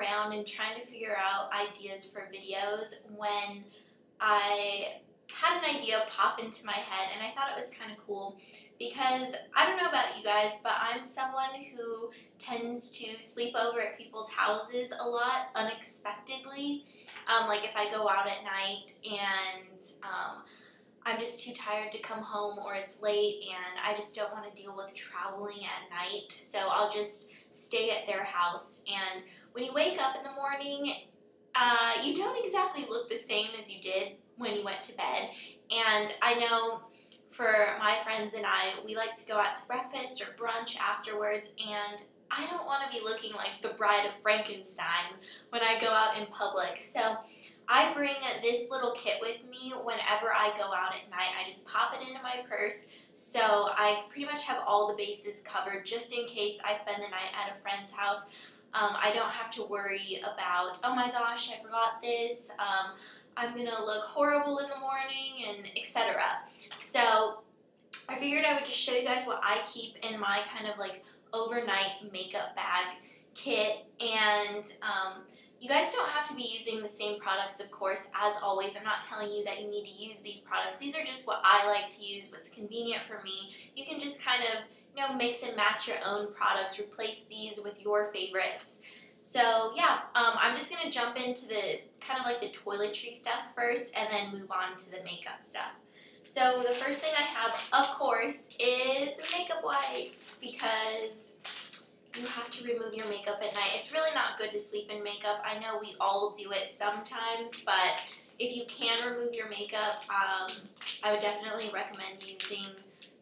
around and trying to figure out ideas for videos when I had an idea pop into my head, and I thought it was kind of cool because I don't know about you guys, but I'm someone who tends to sleep over at people's houses a lot unexpectedly. Like if I go out at night and I'm just too tired to come home, or it's late and I just don't want to deal with traveling at night, so I'll just stay at their house. And when you wake up in the morning, you don't exactly look the same as you did when you went to bed. And I know for my friends and I, we like to go out to breakfast or brunch afterwards, and I don't want to be looking like the bride of Frankenstein when I go out in public. So I bring this little kit with me whenever I go out at night. I just pop it into my purse, so I pretty much have all the bases covered just in case I spend the night at a friend's house. I don't have to worry about, oh my gosh, I forgot this, I'm gonna look horrible in the morning, and etc. So I figured I would just show you guys what I keep in my kind of like overnight makeup bag kit. And you guys don't have to be using the same products, of course, as always. I'm not telling you that you need to use these products. These are just what I like to use, what's convenient for me. You can just kind of, you know, mix and match your own products, replace these with your favorites. So yeah, I'm just gonna jump into the kind of like the toiletry stuff first, and then move on to the makeup stuff. So the first thing I have, of course, is makeup wipes, because you have to remove your makeup at night. It's really not good to sleep in makeup. I know we all do it sometimes, but if you can remove your makeup, I would definitely recommend using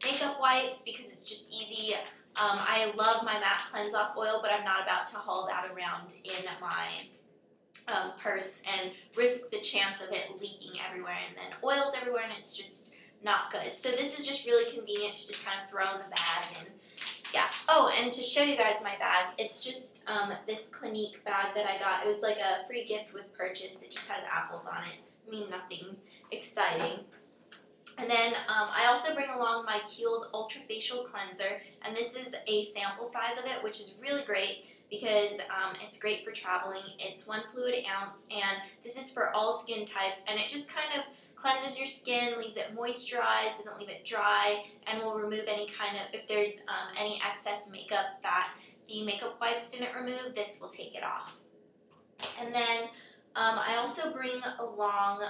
makeup wipes because it's just easy. I love my matte cleanse off oil, but I'm not about to haul that around in my purse and risk the chance of it leaking everywhere and then oils everywhere, and it's just not good. So this is just really convenient to just kind of throw in the bag. And yeah. Oh, and to show you guys my bag, it's just this Clinique bag that I got. It was like a free gift with purchase. It just has apples on it. I mean, nothing exciting. And then I also bring along my Kiehl's Ultra Facial Cleanser, and this is a sample size of it, which is really great because it's great for traveling. It's 1 fluid ounce, and this is for all skin types, and it just kind of cleanses your skin, leaves it moisturized, doesn't leave it dry, and will remove any kind of, if there's any excess makeup that the makeup wipes didn't remove, this will take it off. And then I also bring along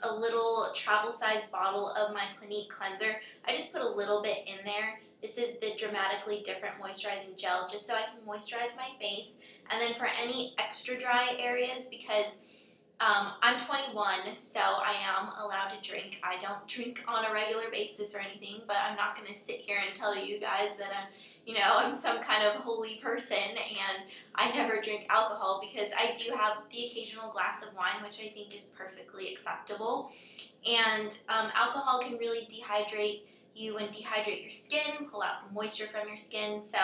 a little travel size bottle of my Clinique Cleanser. I just put a little bit in there. This is the Dramatically Different Moisturizing Gel, just so I can moisturize my face. And then for any extra dry areas, because I'm 21, so I am allowed to drink. I don't drink on a regular basis or anything, but I'm not going to sit here and tell you guys that I'm some kind of holy person and I never drink alcohol, because I do have the occasional glass of wine, which I think is perfectly acceptable. And alcohol can really dehydrate you and dehydrate your skin, pull out the moisture from your skin. So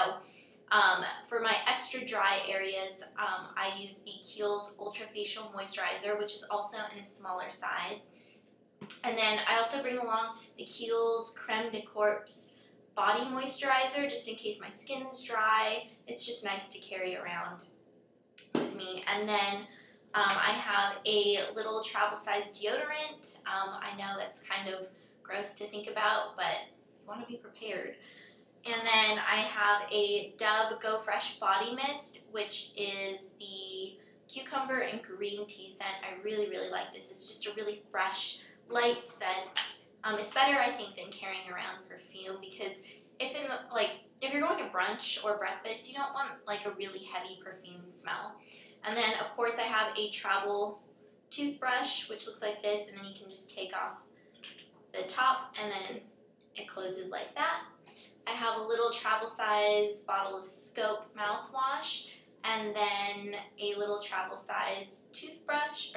for my extra dry areas, I use the Kiehl's Ultra Facial Moisturizer, which is also in a smaller size. And then I also bring along the Kiehl's Creme de Corps Body Moisturizer, just in case my skin's dry. It's just nice to carry around with me. And then I have a little travel size deodorant. I know that's kind of gross to think about, but you want to be prepared. And then I have a Dove Go Fresh Body Mist, which is the cucumber and green tea scent. I really, really like this. It's just a really fresh, light scent. It's better, I think, than carrying around perfume, because if you're going to brunch or breakfast, you don't want like a really heavy perfume smell. And then, of course, I have a travel toothbrush, which looks like this, and then you can just take off the top, and then it closes like that. I have a little travel size bottle of Scope mouthwash, and then a little travel size toothpaste.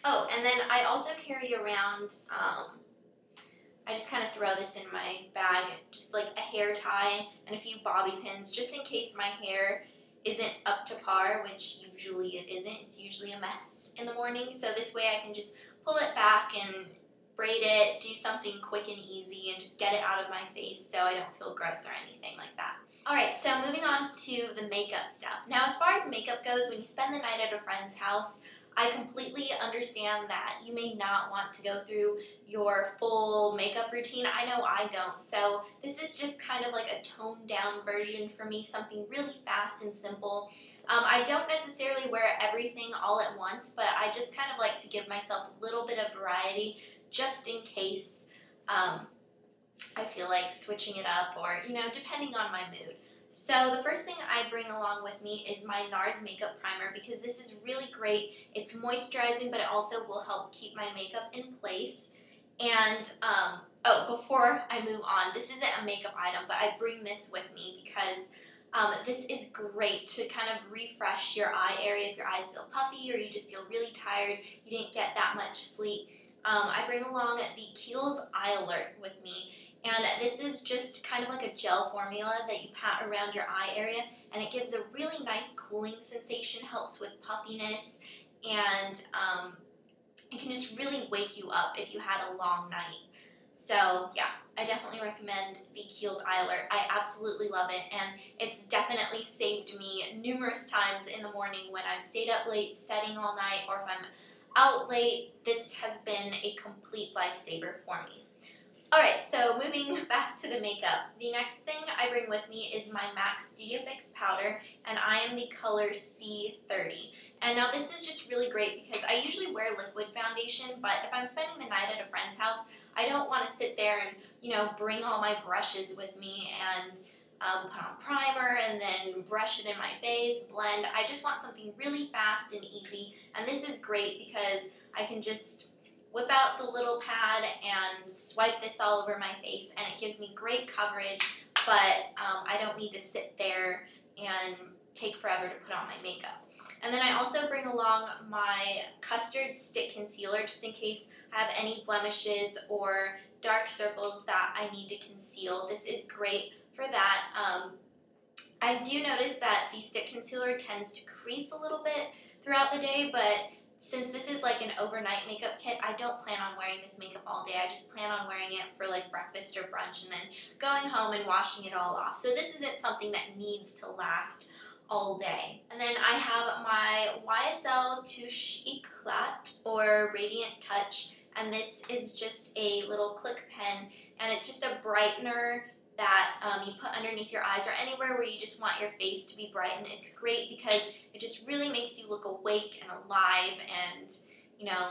Oh, and then I also carry around, I just kind of throw this in my bag, just like a hair tie and a few bobby pins, just in case my hair isn't up to par, which usually it isn't. It's usually a mess in the morning, so this way I can just pull it back and braid it, do something quick and easy, and just get it out of my face so I don't feel gross or anything like that. Alright, so moving on to the makeup stuff. Now, as far as makeup goes, when you spend the night at a friend's house, I completely understand that you may not want to go through your full makeup routine. I know I don't, so this is just kind of like a toned down version for me, something really fast and simple. I don't necessarily wear everything all at once, but I just kind of like to give myself a little bit of variety just in case I feel like switching it up or, depending on my mood. So the first thing I bring along with me is my Nars makeup primer because this is really great. It's moisturizing, but it also will help keep my makeup in place. And, before I move on, this isn't a makeup item, but I bring this with me because this is great to kind of refresh your eye area if your eyes feel puffy or you just feel really tired, you didn't get that much sleep. I bring along the Kiehl's Eyeliner with me, and this is just kind of like a gel formula that you pat around your eye area, and it gives a really nice cooling sensation, helps with puffiness, and it can just really wake you up if you had a long night. So yeah, I definitely recommend the Kiehl's Eyeliner. I absolutely love it, and it's definitely saved me numerous times in the morning when I've stayed up late studying all night, or if I'm out late. This has been a complete lifesaver for me. Alright, so moving back to the makeup, the next thing I bring with me is my MAC Studio Fix powder, and I am the color C30. And now this is just really great because I usually wear liquid foundation, but if I'm spending the night at a friend's house, I don't want to sit there and, bring all my brushes with me and put on primer and then brush it in my face, blend. I just want something really fast and easy, and this is great because I can just whip out the little pad and swipe this all over my face, and it gives me great coverage, but I don't need to sit there and take forever to put on my makeup. And then I also bring along my Custard Stick Concealer just in case I have any blemishes or dark circles that I need to conceal. This is great for that. I do notice that the stick concealer tends to crease a little bit throughout the day, but since this is like an overnight makeup kit, I don't plan on wearing this makeup all day. I just plan on wearing it for like breakfast or brunch and then going home and washing it all off. So this isn't something that needs to last all day. And then I have my YSL Touche Eclat or Radiant Touch, and this is just a little click pen, and it's just a brightener that you put underneath your eyes or anywhere where you just want your face to be brightened. It's great because it just really makes you look awake and alive and,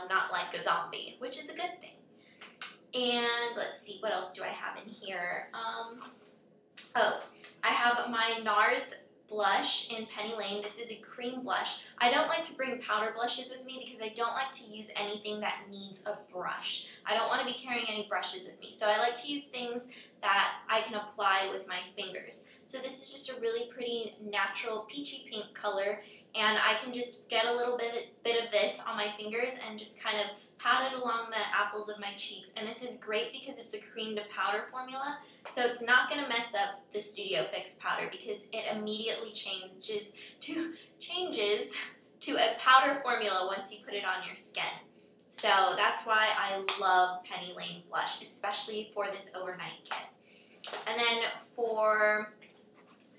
not like a zombie, which is a good thing. And let's see, what else do I have in here? I have my Nars Blush in Penny Lane. This is a cream blush. I don't like to bring powder blushes with me because I don't like to use anything that needs a brush. I don't want to be carrying any brushes with me. So I like to use things that I can apply with my fingers. So this is just a really pretty natural peachy pink color, and I can just get a little bit of this on my fingers and just kind of pat it along the apples of my cheeks. And this is great because it's a cream to powder formula, so it's not going to mess up the Studio Fix powder because it immediately changes to a powder formula once you put it on your skin. So that's why I love Penny Lane blush, especially for this overnight kit. And then for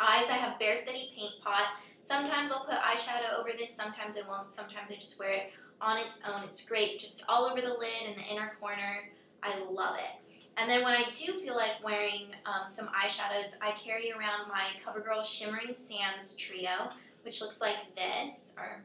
eyes, I have Bare Steady Paint Pot. Sometimes I'll put eyeshadow over this, sometimes I won't, sometimes I just wear it on its own. It's great, just all over the lid in the inner corner. I love it. And then when I do feel like wearing some eyeshadows, I carry around my Covergirl Shimmering Sands Trio, which looks like this, or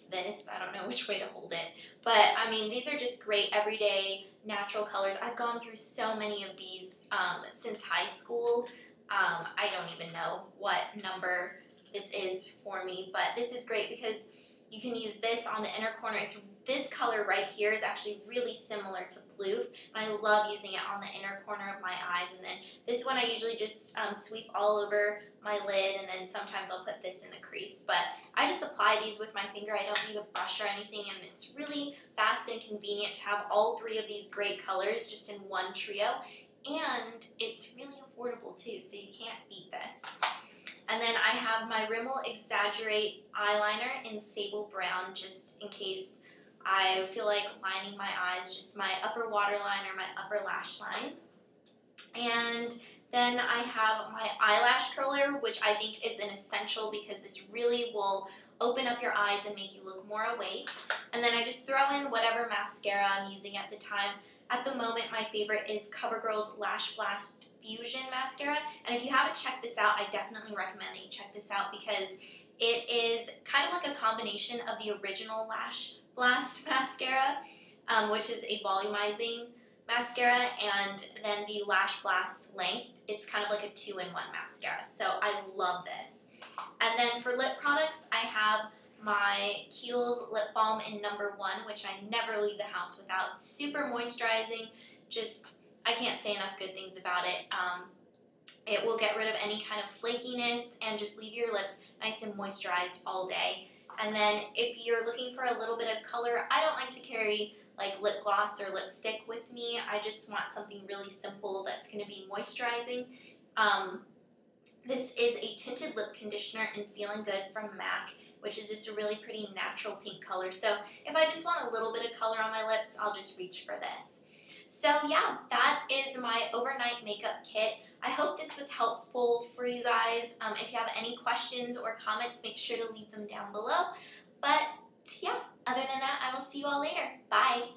this. I don't know which way to hold it. But, I mean, these are just great everyday natural colors. I've gone through so many of these since high school. I don't even know what number this is for me, but this is great because you can use this on the inner corner. This color right here is actually really similar to Ploof, and I love using it on the inner corner of my eyes. And then this one I usually just sweep all over my lid, and then sometimes I'll put this in the crease. But I just apply these with my finger. I don't need a brush or anything, and it's really fast and convenient to have all three of these great colors just in one trio. And it's really affordable too, so you can't beat this. And then I have my Rimmel Exaggerate eyeliner in Sable Brown, just in case I feel like lining my eyes, just my upper waterline or my upper lash line. And Then I have my eyelash curler, which I think is an essential because this really will open up your eyes and make you look more awake. And then I just throw in whatever mascara I'm using at the time. At the moment, my favorite is Covergirl's Lash Blast Fusion Mascara. And if you haven't checked this out, I definitely recommend that you check this out because it is kind of like a combination of the original Lash Blast Mascara, which is a volumizing mascara, and then the Lash Blast Length. It's kind of like a 2-in-1 mascara. So I love this. And then for lip products, I have my Kiehl's lip balm in No. 1, which I never leave the house without. Super moisturizing. Just, I can't say enough good things about it. It will get rid of any kind of flakiness and just leave your lips nice and moisturized all day. And then if you're looking for a little bit of color, I don't like to carry like lip gloss or lipstick with me. I just want something really simple that's going to be moisturizing. This is a Tinted Lip Conditioner in Feeling Good from MAC, which is just a really pretty natural pink color. So if I just want a little bit of color on my lips, I'll just reach for this. So yeah, that is my overnight makeup kit. I hope this was helpful for you guys. If you have any questions or comments, make sure to leave them down below. But yeah, other than that, I will see you all later. Bye!